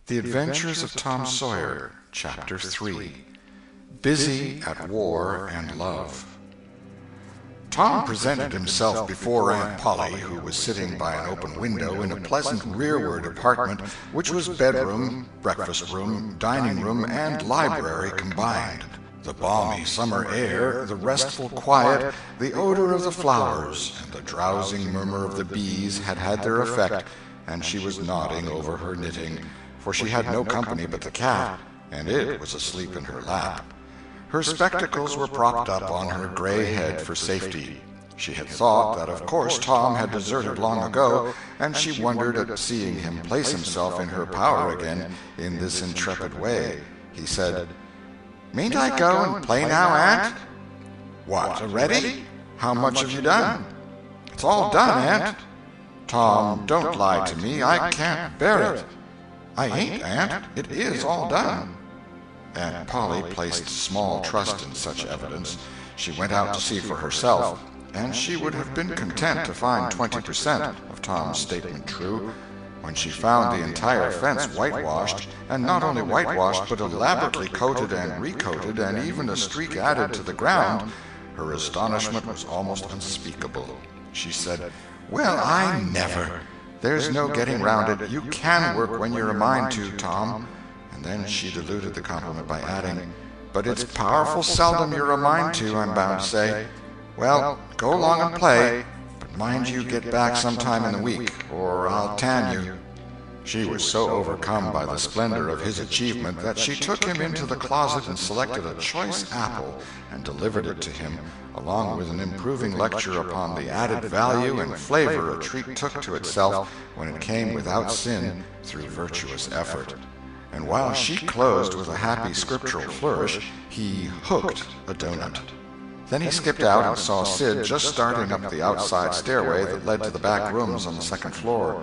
The Adventures of Tom Sawyer, Chapter 3. Busy at War and Love. Tom presented himself before Aunt Polly, who was sitting by an open window in a pleasant rearward apartment, which was bedroom, breakfast room, dining room, and library combined. The balmy summer air, the restful quiet, the odor of the flowers, and the drowsing murmur of the bees had had their effect, and she was nodding over her knitting, for she had no company but the cat, and it was asleep in her lap. Her spectacles were propped up on her gray head for safety. She had thought that of course Tom had deserted long ago, and she wondered at seeing him place himself in her power again in this intrepid way. He said, "Mayn't I go and play now, Aunt?" "What, already? How much have you done?" "It's all done, Aunt." "Tom, don't lie to me. I can't bear it." "I ain't, Aunt. It is all done." Aunt Polly placed small trust in such evidence. She went out to see for herself, and she would have been content to find 20% of Tom's statement true. When she found the entire fence whitewashed, and not only whitewashed but elaborately coated and recoated, and even a streak added to the ground, her astonishment was almost unspeakable. She said, "Well, I never! There's no getting round it. You can work when you're a mind to, Tom." And then she diluted the compliment by adding, "But it's powerful seldom you're a mind to, I'm bound to say. Well, go along and play, but mind you get back sometime in the week, or I'll tan you." She was so overcome by the splendor of his achievement that she took him into the closet and selected a choice apple and delivered it to him, along with an improving lecture upon the added value and flavor a treat took to itself when it came without sin through virtuous effort. And while she closed with a happy scriptural flourish, he hooked a donut. Then he skipped out and saw Sid just starting up the outside stairway that led to the back rooms on the second floor.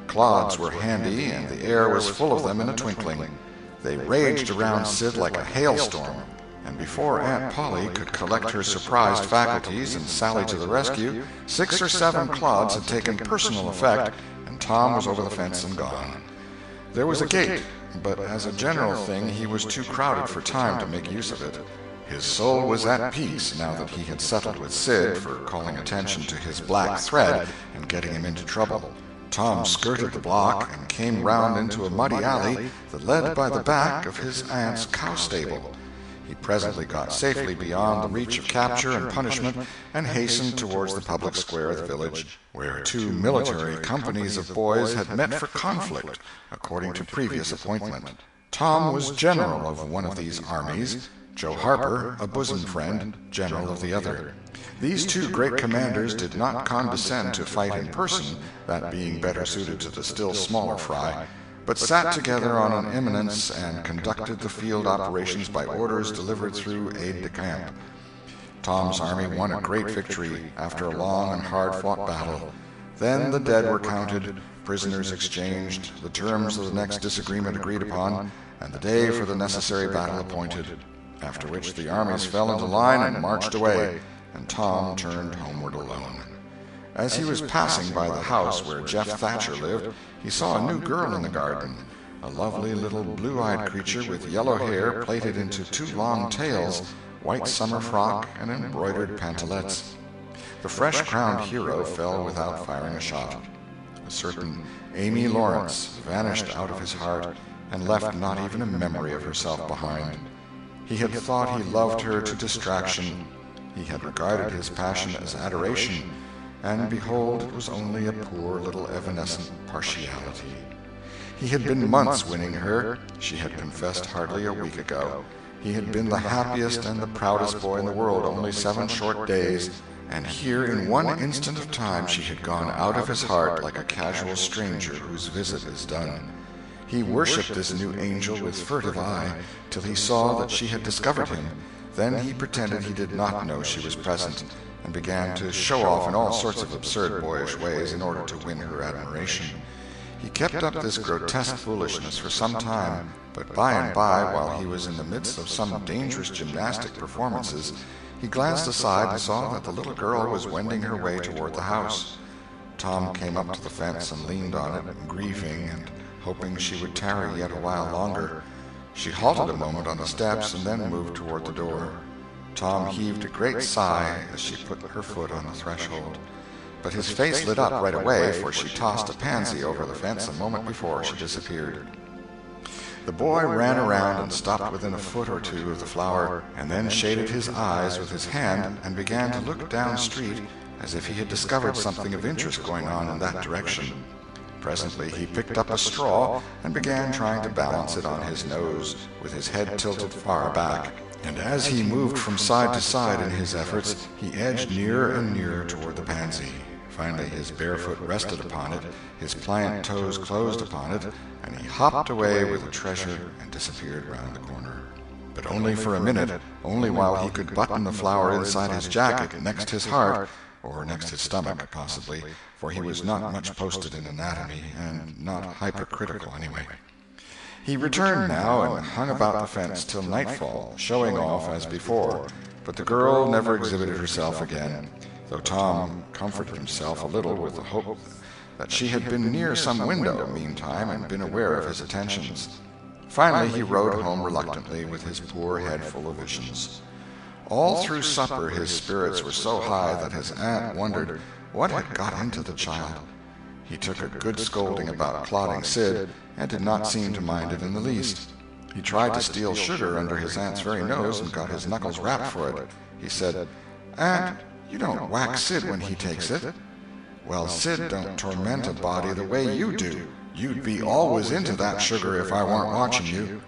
Clods were handy, and the air was full of them in a twinkling. They raged around Sid like a hailstorm, and before Aunt Polly could collect her surprised faculties and sally to the rescue, 6 or 7 clods had taken personal effect, and Tom was over the fence and gone. There was a gate, but as a general thing he was too crowded for time to make use of it. His soul was at peace now that he had settled with Sid for calling attention to his black thread and getting him into trouble. Tom skirted the block and came round into a muddy alley that led by the back of his aunt's cow stable. He presently got safely beyond the reach of capture and punishment and hastened towards the public square of the village, where 2 military companies of boys had met for conflict, according to previous appointment. Tom was general of one of these armies, Joe Harper, a bosom friend, general of the other. These 2 great commanders did not condescend to fight in person, that being better suited to the still smaller fry, but sat together on an eminence and conducted the field operations by orders delivered through aide-de-camp. Tom's army won a great victory after a long and hard-fought battle. Then the dead were counted, prisoners exchanged, the terms of the next disagreement agreed upon, and the day for the necessary battle appointed, after which the armies fell into line and marched away, and Tom turned homeward alone. As he was passing by the house where Jeff Thatcher lived, he saw a new girl in the garden, a lovely little blue-eyed creature with yellow hair plaited into 2 long tails, white summer frock, and embroidered pantalettes. The fresh-crowned hero fell without firing a shot. A certain Amy Lawrence vanished out of his heart and left not even a memory of herself behind. He had thought he loved her to distraction. He had regarded his passion as adoration, and behold, it was only a poor little evanescent partiality. He had been months winning her, she had confessed hardly a week ago. He had been the happiest and the proudest boy in the world only 7 short days, and here in one instant of time she had gone out of his heart like a casual stranger whose visit is done. He worshipped this new angel with furtive eye, till he saw that she had discovered him. Then he pretended he did not know she was present, and began to show off in all sorts of absurd boyish ways in order to win her admiration. He kept up this grotesque foolishness for some time, but by and by, while he was in the midst of some dangerous gymnastic performances, he glanced aside and saw that the little girl was wending her way toward the house. Tom came up to the fence and leaned on it, grieving and hoping she would tarry yet a while longer. She halted a moment on the steps and then moved toward the door. Tom heaved a great sigh as she put her foot on the threshold. But his face lit up right away, for she tossed a pansy over the fence a moment before she disappeared. The boy ran around and stopped within a foot or two of the flower, and then shaded his eyes with his hand and began to look down street as if he had discovered something of interest going on in that direction. Presently he picked up a straw and began trying to balance it on his nose, with his head tilted far back. And as he moved from side to side in his efforts, he edged nearer and nearer toward the pansy. Finally his bare foot rested upon it, his pliant toes closed upon it, and he hopped away with the treasure and disappeared round the corner. But only for a minute, only while he could button the flower inside his jacket next his heart, or next his stomach, possibly, for he was not much posted in anatomy, and not hypercritical anyway. He returned now and hung about the fence till nightfall, showing off as before, but the girl never exhibited herself again, though Tom comforted himself a little with the hope that she had been near some window meantime and been aware of his attentions. Finally he rode home reluctantly with his poor head full of visions. All through supper his spirits were so high that his aunt wondered what had got into the child. He took a good scolding about clodding Sid, and did not seem to mind it in the least. He tried to steal sugar under his aunt's very nose and got his knuckles rapped for it. He said, "Aunt, you don't whack Sid when he takes it." "Well, Sid don't torment a body the way you do. You'd be always into that sugar if I weren't watching you."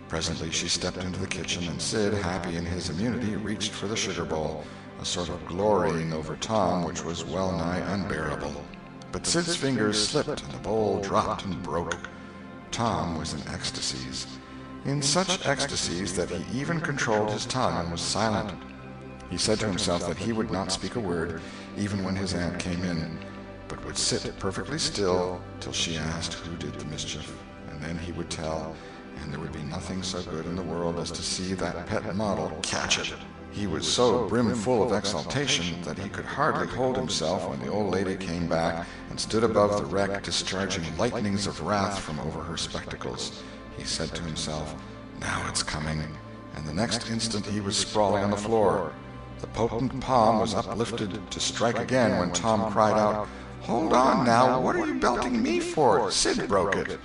Presently she stepped into the kitchen, and Sid, happy in his immunity, reached for the sugar bowl, a sort of glorying over Tom which was well-nigh unbearable. But Sid's fingers slipped, and the bowl dropped and broke. Tom was in ecstasies, in such ecstasies that he even controlled his tongue and was silent. He said to himself that he would not speak a word, even when his aunt came in, but would sit perfectly still till she asked who did the mischief, and then he would tell, and there would be nothing so good in the world as to see that pet model catch it. He was so brimful of exultation that he could hardly hold himself when the old lady came back and stood above the wreck, discharging lightnings of wrath from over her spectacles. He said to himself, "Now it's coming," and the next instant he was sprawling on the floor. The potent palm was uplifted to strike again when Tom cried out, "Hold on now, what are you belting me for? Sid broke it."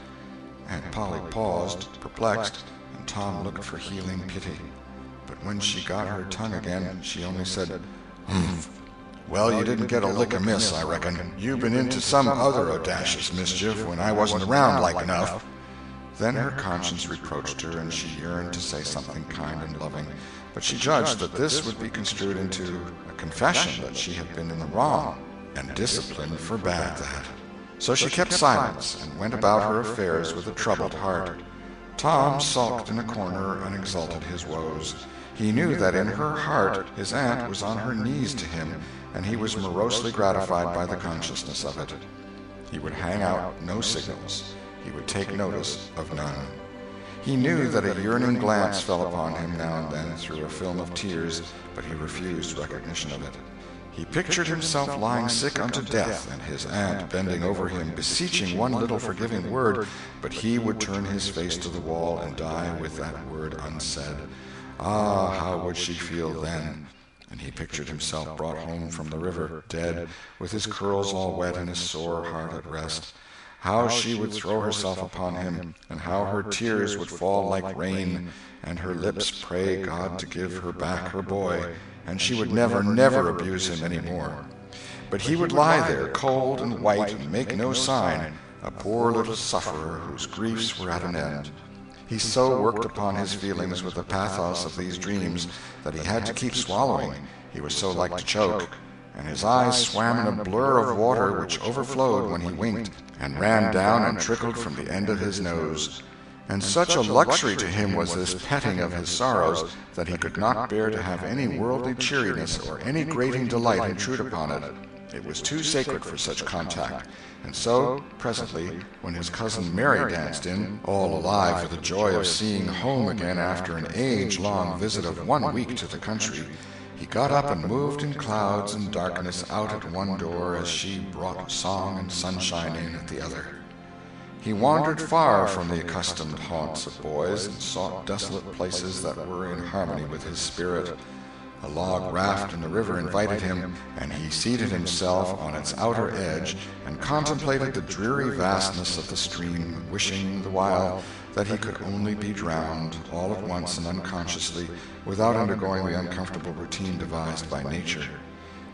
Aunt Polly paused, perplexed, and Tom looked for healing pity. But when she got her tongue again, she only said, "Humph. Well, you didn't get a lick amiss, I reckon. You've been into some other audacious mischief when I wasn't around like enough." Then her conscience reproached her, and she yearned to say something kind and loving, but she judged that this would be construed into a confession that she had been in the wrong, and discipline forbade that. So she kept silence and went about her affairs with a troubled heart. Tom sulked in a corner and exulted his woes. He knew that in her heart his aunt was on her knees to him, and he was morosely gratified by the consciousness of it. He would hang out no signals. He would take notice of none. He knew that a yearning glance fell upon him now and then through a film of tears, but he refused recognition of it. He pictured himself lying sick unto death, and his aunt bending over him, beseeching one little forgiving word, but he would turn his face to the wall and die with that word unsaid. Ah, how would she feel then? And he pictured himself brought home from the river, dead, with his curls all wet and his sore heart at rest. How she would throw herself upon him, and how her tears would fall like rain, and her lips pray God to give her back her boy, and she would never, never abuse him any more. But he would lie there, cold and white, and make no sign, a poor little sufferer whose griefs were at an end. He so worked upon his feelings with the pathos of these dreams that he had to keep swallowing, he was so like to choke, and his eyes swam in a blur of water which overflowed when he winked, and ran down and trickled from the end of his nose. And such a luxury to him was this petting of his sorrows that he could not bear to have any worldly cheeriness or any grating delight intrude upon it. It was too sacred for such contact. And so, presently, when his cousin Mary danced in, all alive with the joy of seeing home again after an age-long visit of 1 week to the country, he got up and moved in clouds and darkness out at one door as she brought song and sunshine in at the other. He wandered far from the accustomed haunts of boys and sought desolate places that were in harmony with his spirit. A log raft in the river invited him, and he seated himself on its outer edge and contemplated the dreary vastness of the stream, wishing the while that he could only be drowned all at once and unconsciously, without undergoing the uncomfortable routine devised by nature.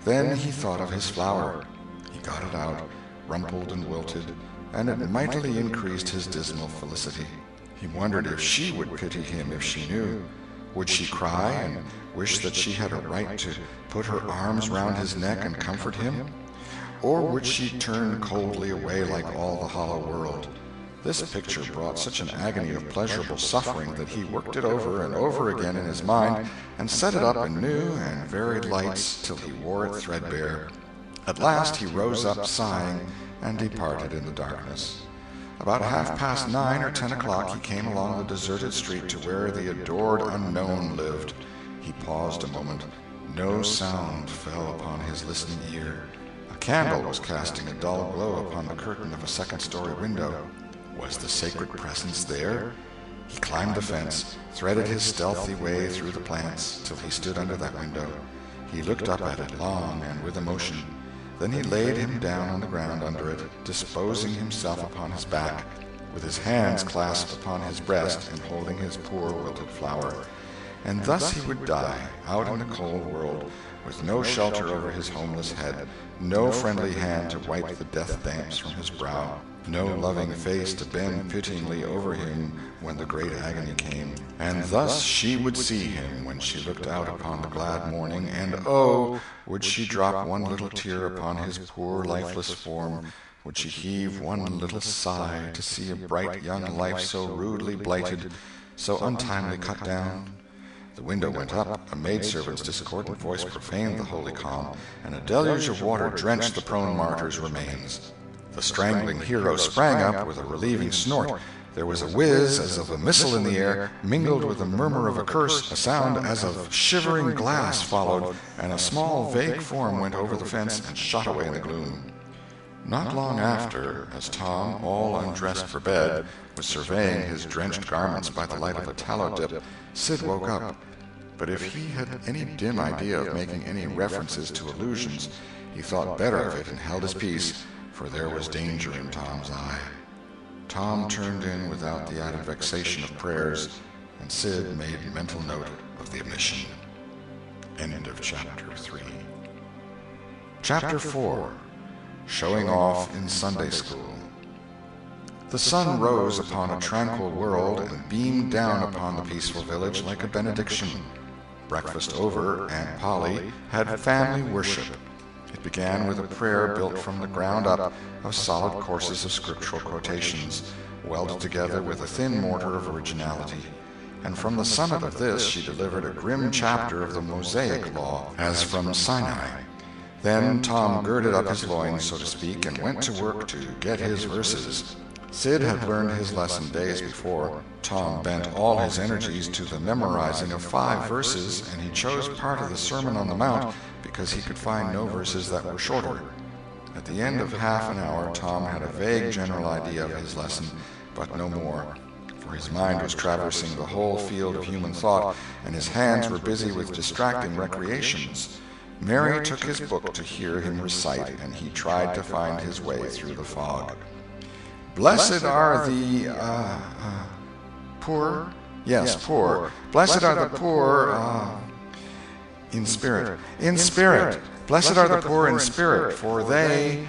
Then he thought of his flower. He got it out, rumpled and wilted, and it mightily increased his dismal felicity. He wondered if she would pity him if she knew. Would she cry and wish that she had a right to put her arms round his neck and comfort him? Or would she turn coldly away like all the hollow world? This picture brought such an agony of pleasurable suffering that he worked it over and over again in his mind and set it up in new and varied lights till he wore it threadbare. At last he rose up sighing and departed in the darkness. About 9:30 or 10 o'clock he came along the deserted street to where the adored unknown lived. He paused a moment. No sound fell upon his listening ear. A candle was casting a dull glow upon the curtain of a second-story window. Was the sacred presence there? He climbed the fence, threaded his stealthy way through the plants till he stood under that window. He looked up at it long and with emotion. Then he laid him down on the ground under it, disposing himself upon his back, with his hands clasped upon his breast and holding his poor wilted flower. And thus he would die, out in the cold world, with no shelter over his homeless head, no friendly hand to wipe the death damps from his brow, no loving face to bend pityingly over him when the great agony came. And thus she would see him when she looked out upon the glad morning, and oh, would she drop one little tear upon his poor lifeless form, would she heave one little sigh to see a bright young life so rudely blighted, so untimely cut down? The window went up, a maidservant's discordant voice profaned the holy calm, and a deluge of water drenched the prone martyr's remains. The strangling hero sprang up with a relieving snort. There was a whiz as of a missile in the air, mingled with the murmur of a curse. A sound as of shivering glass followed, and a small, vague form went over the fence and shot away in the gloom. Not long after, as Tom, all undressed for bed, was surveying his drenched garments by the light of a tallow dip, Sid woke up. But if he had any dim idea of making any references to illusions, he thought better of it and held his peace, for there was danger in Tom's eye. Tom turned in without the added vexation of prayers, and Sid made mental note of the omission. End of Chapter 3. Chapter 4. Showing Off in Sunday School. The sun rose upon a tranquil world and beamed down upon the peaceful village like a benediction. Breakfast over, Aunt Polly had family worship. It began with a prayer built from the ground up of solid courses of scriptural quotations, welded together with a thin mortar of originality. And from the summit of this she delivered a grim chapter of the Mosaic Law, as from Sinai. Then Tom girded up his loins, so to speak, and went to work to get his verses. Sid had learned his lesson days before. Tom bent all his energies to the memorizing of 5 verses, and he chose part of the Sermon on the Mount because he could find no verses that were shorter. At the end of half an hour, Tom had a vague general idea of his lesson, but no more, for his mind was traversing the whole field of human thought, and his hands were busy with distracting recreations. Mary took his book to hear him recite, and he tried to find his way through the fog. Blessed are the, poor? Yes, poor. Blessed are the poor, in spirit. In spirit. Blessed are the poor in spirit, for theirs.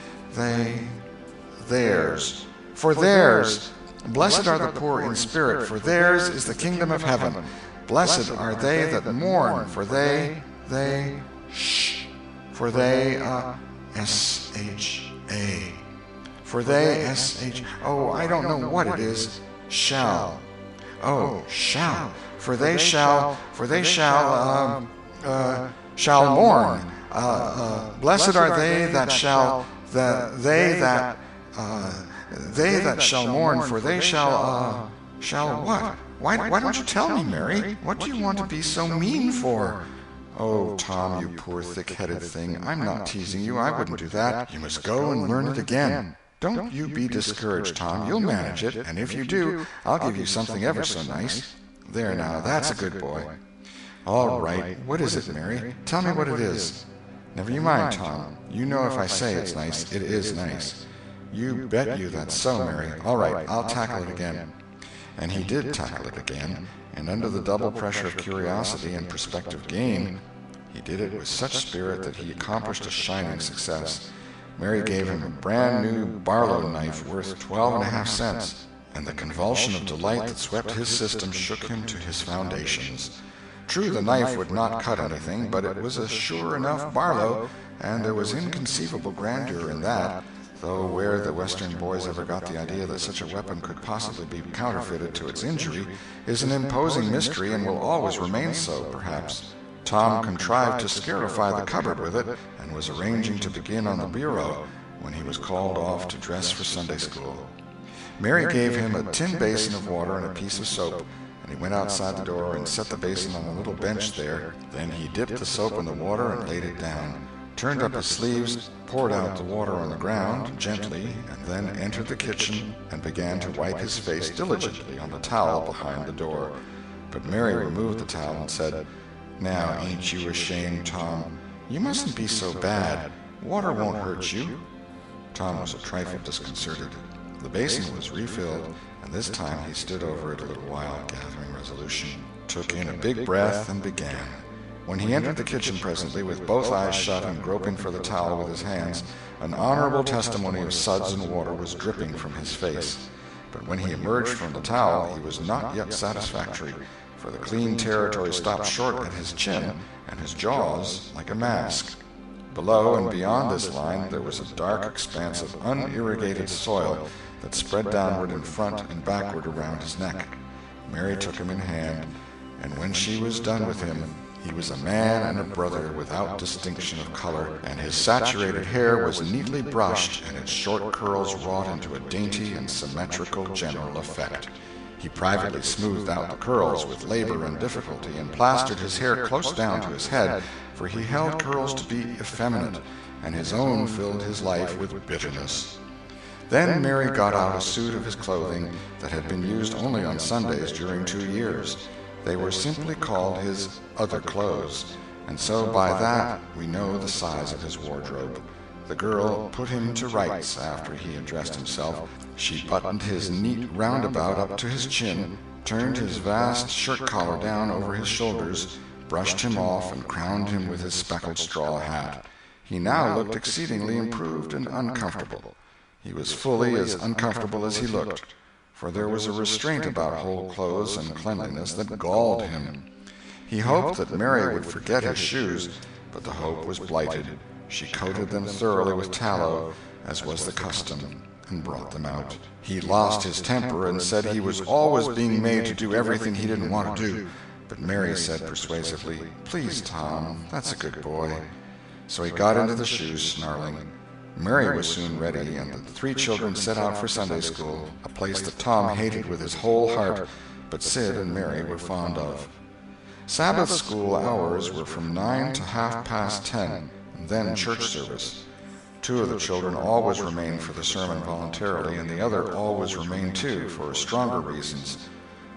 For theirs. Blessed are the poor in spirit, for theirs is the kingdom of heaven. Blessed are they that mourn, for they, for they, S-H-A. For they, S-H, oh, I don't know what it is, shall. Oh, shall. For they shall mourn. Blessed are they that shall, they that shall mourn, for they shall what? Why don't you tell me, Mary? What do you want to be so mean for? Oh, Tom, you poor thick-headed thing, I'm not teasing you. I wouldn't do that. You must go and learn it again. Don't you be discouraged, Tom. You'll manage it, and if you do, I'll give you something ever so nice. There now, that's a good boy. All right, what is it, Mary? Tell me what it is. Never you mind, Tom. You know if I say it's nice, it is nice. You bet you that's so, Mary. All right, I'll tackle it again. And he did tackle it again, and under the double pressure of curiosity and prospective gain, he did it with such spirit that he accomplished a shining success. Mary gave him a brand-new Barlow knife worth 12.5 cents, and the convulsion of delight that swept his system shook him to his foundations. True, the knife would not cut anything, but it was a sure enough Barlow, and there was inconceivable grandeur in that, though where the Western boys ever got the idea that such a weapon could possibly be counterfeited to its injury is an imposing mystery and will always remain so, perhaps. Tom contrived to scarify the cupboard with it, and was arranging to begin on the bureau when he was called off to dress for Sunday school. Mary gave him a tin basin of water and a piece of soap, and he went outside the door and set the basin on a little bench there. Then he dipped the soap in the water and laid it down, turned up his sleeves, poured out the water on the ground gently, and then entered the kitchen and began to wipe his face diligently on the towel behind the door. But Mary removed the towel and said, "Now, ain't you ashamed, Tom? You mustn't be so bad. Water won't hurt you." Tom was a trifle disconcerted. The basin was refilled, and this time he stood over it a little while, gathering resolution, took in a big breath, and began. When he entered the kitchen presently, with both eyes shut and groping for the towel with his hands, an honorable testimony of suds and water was dripping from his face. But when he emerged from the towel, he was not yet satisfactory, for the clean territory stopped short at his chin, and his jaws like a mask. Below and beyond this line there was a dark expanse of unirrigated soil that spread downward in front and backward around his neck. Mary took him in hand, and when she was done with him, he was a man and a brother without distinction of color, and his saturated hair was neatly brushed and its short curls wrought into a dainty and symmetrical general effect. He privately smoothed out the curls with labor and difficulty, and plastered his hair close down to his head, for he held curls to be effeminate, and his own filled his life with bitterness. Then Mary got out a suit of his clothing that had been used only on Sundays during 2 years. They were simply called his other clothes, and so by that we know the size of his wardrobe. The girl put him to rights after he had dressed himself. She buttoned his neat roundabout up to his chin, turned his vast shirt-collar down over his shoulders, brushed him off, and crowned him with his speckled straw hat. He now looked exceedingly improved and uncomfortable. He was fully as uncomfortable as he looked, for there was a restraint about whole clothes and cleanliness that galled him. He hoped that Mary would forget his shoes, but the hope was blighted. She coated them thoroughly with tallow, as was the custom, and brought them out. He lost his temper and said he was always being made to do everything he didn't want to do, but Mary said persuasively, "Please, Tom, that's a good boy." So he got into the shoes, snarling. Mary was soon ready, and the 3 children set out for Sunday school, a place that Tom hated with his whole heart, but Sid and Mary were fond of. Sabbath school hours were from 9 to 10:30, and then church service. 2 of the children always remained for the sermon voluntarily, and the other always remained too, for stronger reasons.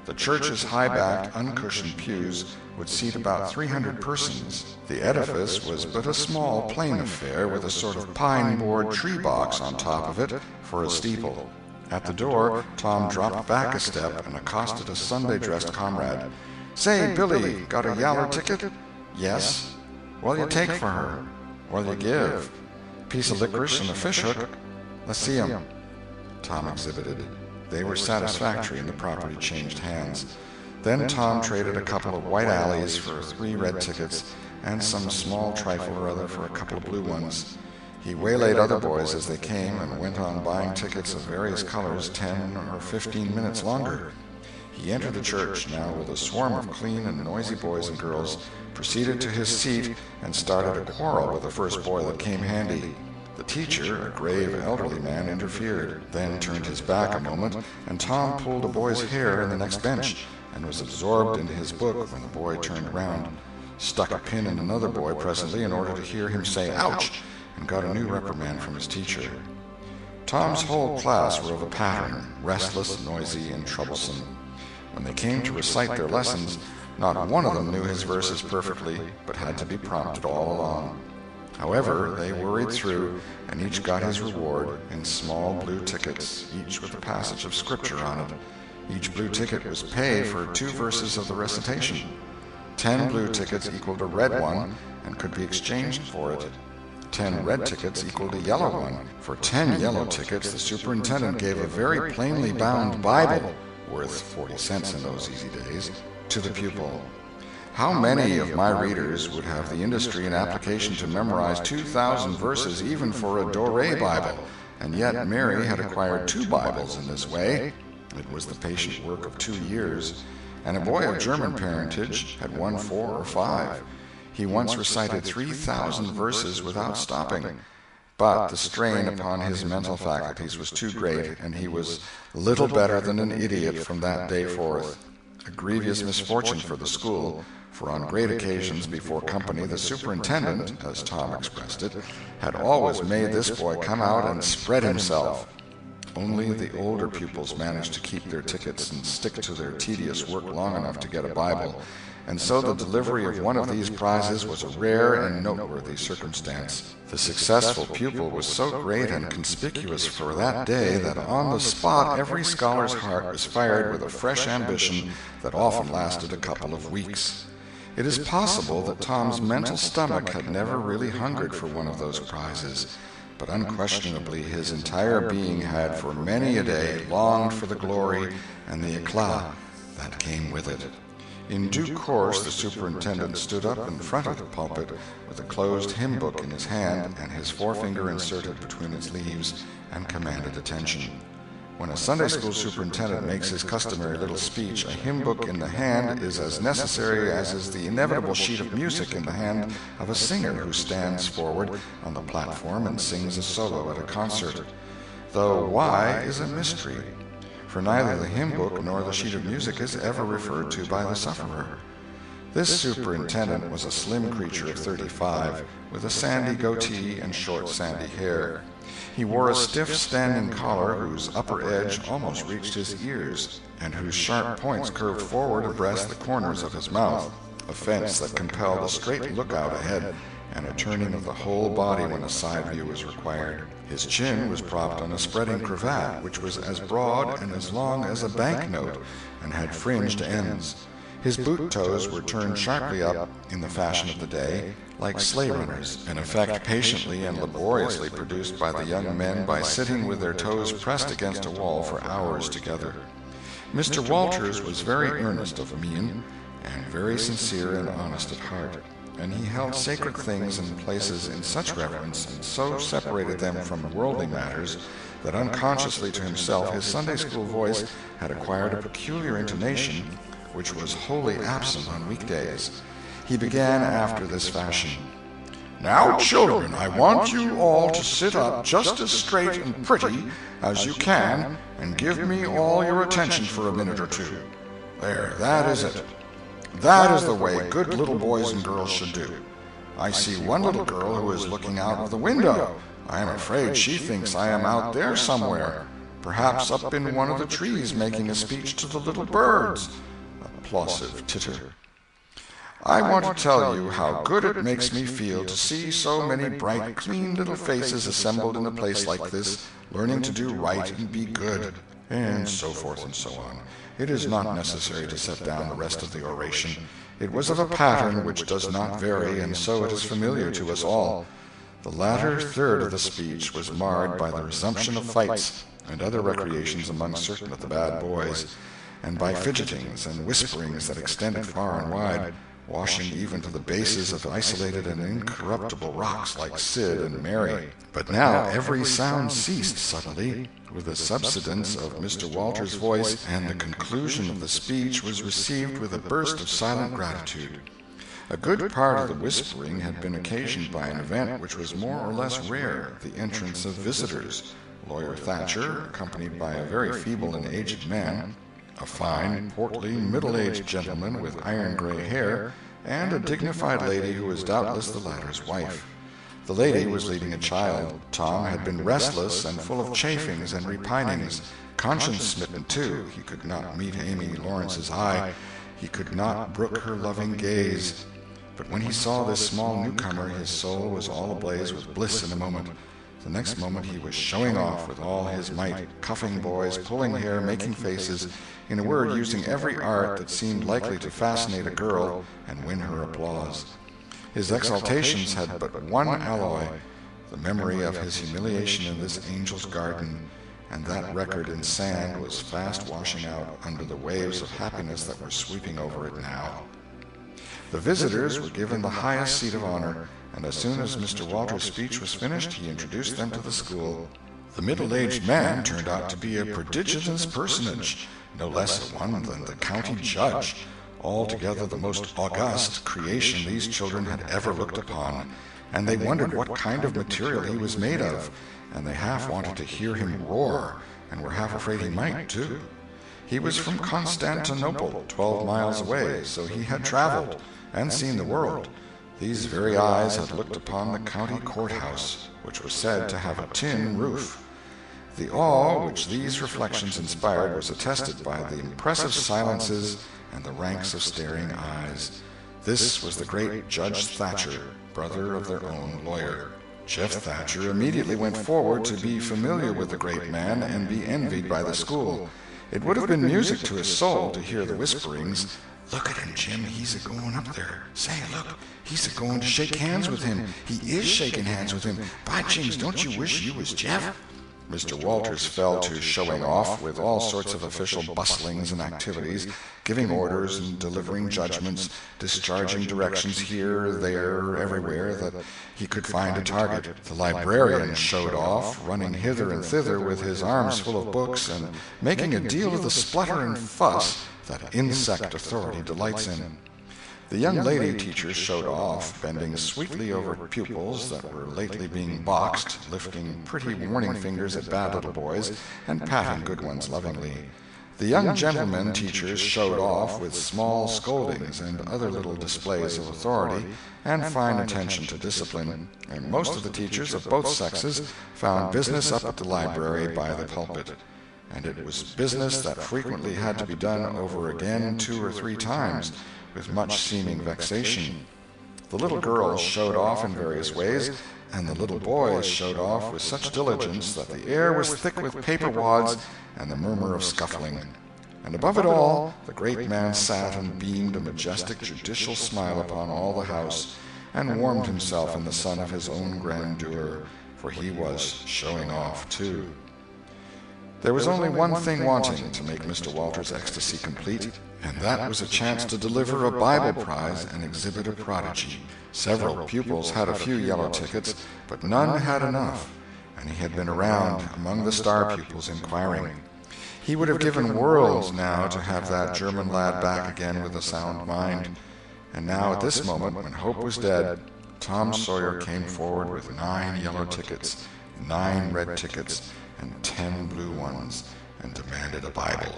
The church's high-backed, uncushioned pews would seat about 300 persons. The edifice was but a small, plain affair, with a sort of pine-board tree box on top of it for a steeple. At the door, Tom dropped back a step and accosted a Sunday-dressed comrade. "Say, Billy, got a yaller ticket?" "Yes." "What'll you take for her?" "What'll you give?" "Piece of licorice and a fish-hook." "Let's see 'em." Tom exhibited. They were satisfactory, and the property changed hands. Then Tom traded a couple of white alleys for 3 red tickets, and some small trifle or other for a couple of blue ones. He waylaid other boys as they came, and went on buying tickets of various colors 10 or 15 minutes longer. He entered the church now with a swarm of clean and noisy boys and girls, proceeded to his seat, and started a quarrel with the first boy that came handy. The teacher, a grave elderly man, interfered, then turned his back a moment, and Tom pulled a boy's hair in the next bench, and was absorbed in his book when the boy turned round, stuck a pin in another boy presently in order to hear him say "ouch," and got a new reprimand from his teacher. Tom's whole class were of a pattern, restless, noisy, and troublesome. When they came to recite their lessons, not one of them knew his verses perfectly, but had to be prompted all along. However, they worried through, and each got his reward in small blue tickets, each with a passage of scripture on it. Each blue ticket was paid for 2 verses of the recitation. 10 blue tickets equaled a red one and could be exchanged for it. 10 red tickets equaled a yellow one. For 10 yellow tickets, the superintendent gave a very plainly bound Bible, worth 40 cents in those easy days, to the pupil. How many of my readers would have the industry and application to memorize 2,000 verses even for a Doré Bible? And yet Mary had acquired 2 Bibles in this way. It was the patient work of 2 years, and a boy of German parentage had won 4 or 5. He once recited 3,000 verses without stopping. But the strain upon his mental faculties was too great, and he was little better than an idiot from that day forth. A grievous misfortune for the school, for on great occasions before company the superintendent, as Tom expressed it, had always made this boy come out and spread himself. Only the older pupils managed to keep their tickets and stick to their tedious work long enough to get a Bible, and so the delivery of one of these prizes was a rare and noteworthy circumstance. The successful pupil was so great and conspicuous for that day that on the spot every scholar's heart was fired with a fresh ambition that often lasted a couple of weeks. It is possible that Tom's mental stomach had never really hungered for one of those prizes, but unquestionably his entire being had for many a day longed for the glory and the éclat that came with it. In due course the superintendent stood up in front of the pulpit with a closed hymn book in his hand and his forefinger inserted between its leaves, and commanded attention. When a Sunday school superintendent makes his customary little speech, a hymn book in the hand is as necessary as is the inevitable sheet of music in the hand of a singer who stands forward on the platform and sings a solo at a concert. Though why is a mystery, for neither the hymn book nor the sheet of music is ever referred to by the sufferer. This superintendent was a slim creature of 35, with a sandy goatee and short sandy hair. He wore a stiff standing collar whose upper edge almost reached his ears, and whose sharp points curved forward abreast the corners of his mouth, a fence that compelled a straight lookout ahead and a turning of the whole body when a side view was required. His chin was propped on a spreading cravat, which was as broad and as long as a banknote, and had fringed ends. His boot toes were turned sharply up in the fashion of the day, like sleigh runners, an effect patiently and laboriously produced by the young men by sitting with their toes pressed against a wall for hours together. Mr. Walters was very earnest of mien, and very sincere and honest at heart, and he held sacred things and places in such reverence, and so separated them from worldly matters, that unconsciously to himself his Sunday school voice had acquired a peculiar intonation which was wholly absent on weekdays. He began after this fashion: "Now, children, I want you all to sit up just as straight and pretty as you can, and give me all your attention for a minute or two. There, that is it. That is the way good little boys and girls should do. I see one little girl who is looking out of the window. I am afraid she thinks I am out there somewhere, perhaps up in one of the trees making a speech to the little birds." Applausive titter. "I want to tell you how good it makes me feel to see so many bright, clean little faces assembled in a place like this, learning to do right and be good," and so forth and so on. It is not necessary to set down the rest of the oration. It was of a pattern which does not vary, and so it is familiar to us all. The latter third of the speech was marred by the resumption of fights and other recreations among certain of the bad boys, and by fidgetings and whisperings that extended far and wide, washing even to the bases of isolated and incorruptible rocks like Sid and Mary. But now every sound ceased suddenly, with the subsidence of Mr. Walters' voice, and the conclusion of the speech was received with a burst of silent gratitude. A good part of the whispering had been occasioned by an event which was more or less rare, the entrance of visitors. Lawyer Thatcher, accompanied by a very feeble and aged man, a fine, portly, middle-aged gentleman with iron-gray hair, and a dignified lady who was doubtless the latter's wife. The lady was leading a child. Tom had been restless and full of chafings and repinings, conscience-smitten too. He could not meet Amy Lawrence's eye. He could not brook her loving gaze. But when he saw this small newcomer, his soul was all ablaze with bliss in a moment. The next moment he was showing off with all his might, cuffing boys, pulling hair, making faces, in a word, using every art that seemed likely to fascinate a girl and win her applause. His exaltations had but one alloy, the memory of his humiliation in this angel's garden, and that record in sand was fast washing out under the waves of happiness that were sweeping over it now. The visitors were given the highest seat of honor, and as soon as Mr. Walter's speech was finished, he introduced them to the school. The middle-aged man turned out to be a prodigious personage, no less a one than the county judge, altogether the most august creation these children had ever looked upon, and they wondered what kind of material he was made of, and they half wanted to hear him roar, and were half afraid he might, too. He was from Constantinople, 12 miles away, so he had traveled and seen the world. These very eyes had looked upon the county courthouse, which was said to have a tin roof. The awe which these reflections inspired was attested by the impressive silences and the ranks of staring eyes. This was the great Judge Thatcher, brother of their own lawyer. Jeff Thatcher immediately went forward to be familiar with the great man and be envied by the school. It would have been music to his soul to hear the whisperings, "Look at him, Jim, he's a-going up there. Say, look, he's a-going to shake hands with him. He is shaking hands with him. By jings, don't you wish you was Jeff?" Mr. Walters fell to showing off with all sorts of official bustlings and activities, giving orders and delivering judgments, discharging directions here, there, everywhere that he could find a target. The librarian showed off, running hither and thither with his arms full of books and making a deal of the splutter and fuss that insect authority delights in. The young lady teachers showed off, bending sweetly over pupils that were lately being boxed, lifting pretty warning fingers at bad little boys, and patting good ones lovingly. The young gentlemen teachers showed off with small scoldings and other little displays of authority and fine attention to discipline, and most of the teachers of both sexes found business up at the library by the pulpit. And it was business that frequently had to be done over again 2 or 3 times, with much seeming vexation. The little girls showed off in various ways, and the little boys showed off with such diligence that the air was thick with paper wads and the murmur of scuffling. And above it all, the great man sat and beamed a majestic judicial smile upon all the house, and warmed himself in the sun of his own grandeur, for he was showing off too. There was only one thing wanting to make Mr. Walter's ecstasy complete, and that was a chance to deliver a Bible prize and exhibit a prodigy. Several pupils had a few yellow tickets, but none had enough, and he had been around among the star pupils inquiring. He would have given worlds now to have that German lad back again with a sound mind. And now at this moment, when hope was dead, Tom Sawyer came forward with 9 yellow tickets, 9 red tickets, and 10 blue ones, and demanded a Bible.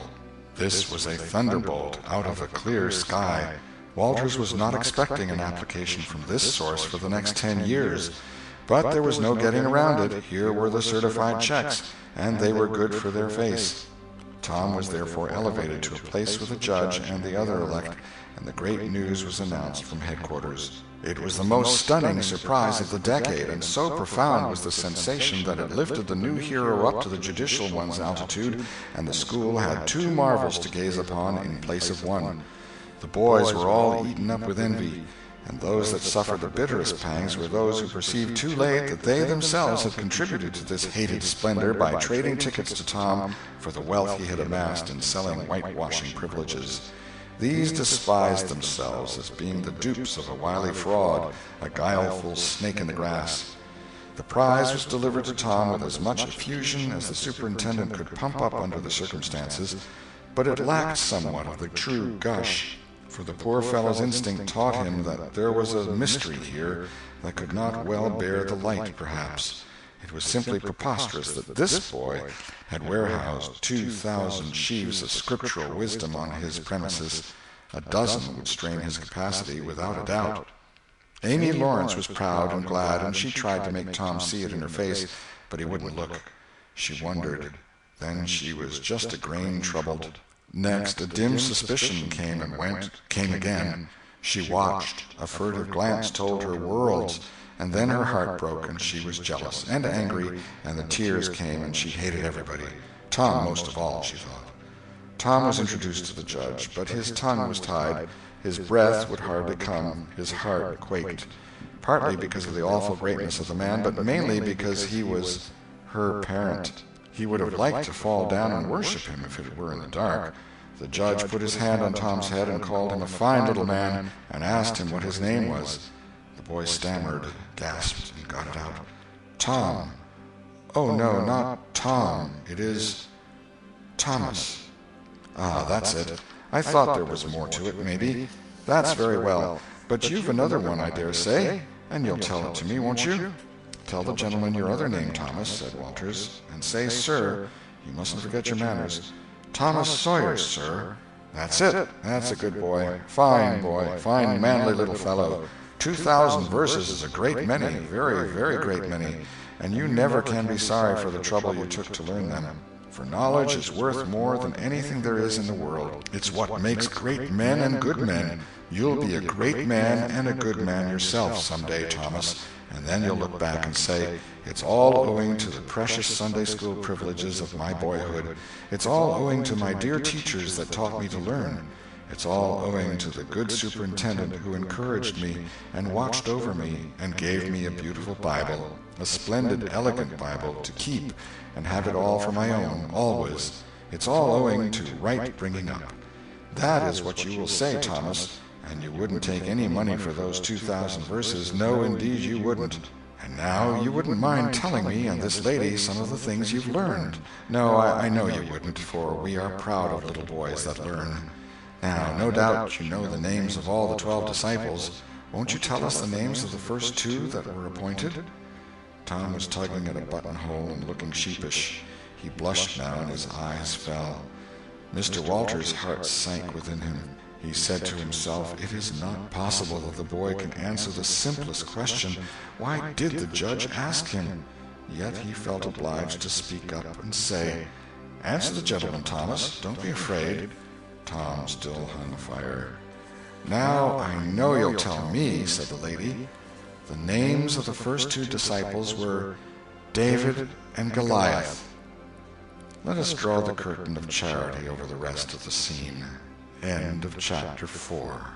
This was a thunderbolt out of a clear sky. Walters was not expecting an application from this source for the next 10 years, but there was no getting around it. Here were the certified checks, and they were good for their face. Tom was therefore elevated to a place with the judge and the other elect, and the great news was announced from headquarters. It was the most stunning surprise of the decade, and so profound was the sensation that it lifted the new hero up to the judicial one's altitude, and the school had 2 marvels to gaze upon in place of one. The boys were all eaten up with envy, and those that suffered the bitterest pangs were those who perceived too late that they themselves had contributed to this hated splendor by trading tickets to Tom for the wealth he had amassed in selling whitewashing privileges. These despised themselves as being the dupes of a wily fraud, a guileful snake in the grass. The prize was delivered to Tom with as much effusion as the superintendent could pump up under the circumstances, but it lacked somewhat of the true gush, for the poor fellow's instinct taught him that there was a mystery here that could not well bear the light, perhaps. It was simply preposterous that this boy had warehoused 2,000 sheaves of scriptural wisdom on his premises. A dozen would strain his capacity without a doubt. Amy Lawrence was proud and glad, and she tried to make Tom see it in her face, but he wouldn't look. She wondered. Then she was just a grain troubled. Next, a dim suspicion came and went, came again. She watched. A furtive glance told her worlds, and then her heart broke, and she was jealous and angry, and the tears came, and she hated everybody. Tom most of all, she thought. Tom was introduced to the judge, but his tongue was tied. His breath would hardly come. His heart quaked, partly because of the awful greatness of the man, but mainly because he was her parent. He would have liked to fall down and worship him if it were in the dark. The judge put his hand on Tom's head and called him a fine little man and asked him what his name was. The boy stammered, gasped, and got it out. Tom. Oh, no, not Tom. It is Thomas. Ah, that's it. I thought there was more to it, maybe. That's very well. But you've another one, I dare say, and you'll tell it to me, won't you? Tell the gentleman your other name, Thomas, said Walters, and say, sir. You mustn't forget your manners. Thomas Sawyer, sir. That's it. That's a good boy. Fine boy. Fine, manly little fellow. 2,000 verses is a great many, very, very great many, and you never can be sorry for the trouble you took to learn them. For knowledge is worth more than anything there is in the world. It's what makes great men and good men. You'll be a great man and a good man yourself some day, Thomas, and then you'll look back and say, it's all owing to the precious Sunday school privileges of my boyhood. It's all owing to my dear teachers that taught me to learn. It's all owing to the good superintendent who encouraged me and watched over me and gave me a beautiful Bible, a splendid, elegant Bible to keep and have it all for my own, always. It's all owing to right bringing up. That is what you will say, Thomas, and you wouldn't take any money for those 2,000 verses. No, indeed you wouldn't. And now you wouldn't mind telling me and this lady some of the things you've learned. No, I know you wouldn't, for we are proud of little boys that learn. Now, no doubt you know the names of all the 12 disciples. Won't you tell us the names of the first 2 that were appointed? Tom was tugging at a buttonhole and looking sheepish. He blushed now, and his eyes fell. Mr. Walters' heart sank within him. He said to himself, it is not possible that the boy can answer the simplest question. Why did the judge ask him? Yet he felt obliged to speak up and say, answer the gentleman, Thomas. Don't be afraid. Tom still hung fire. Now I know you'll tell me, said the lady. The names of the first 2 disciples were David and Goliath. Let us draw the curtain of charity over the rest of the scene. End of chapter 4.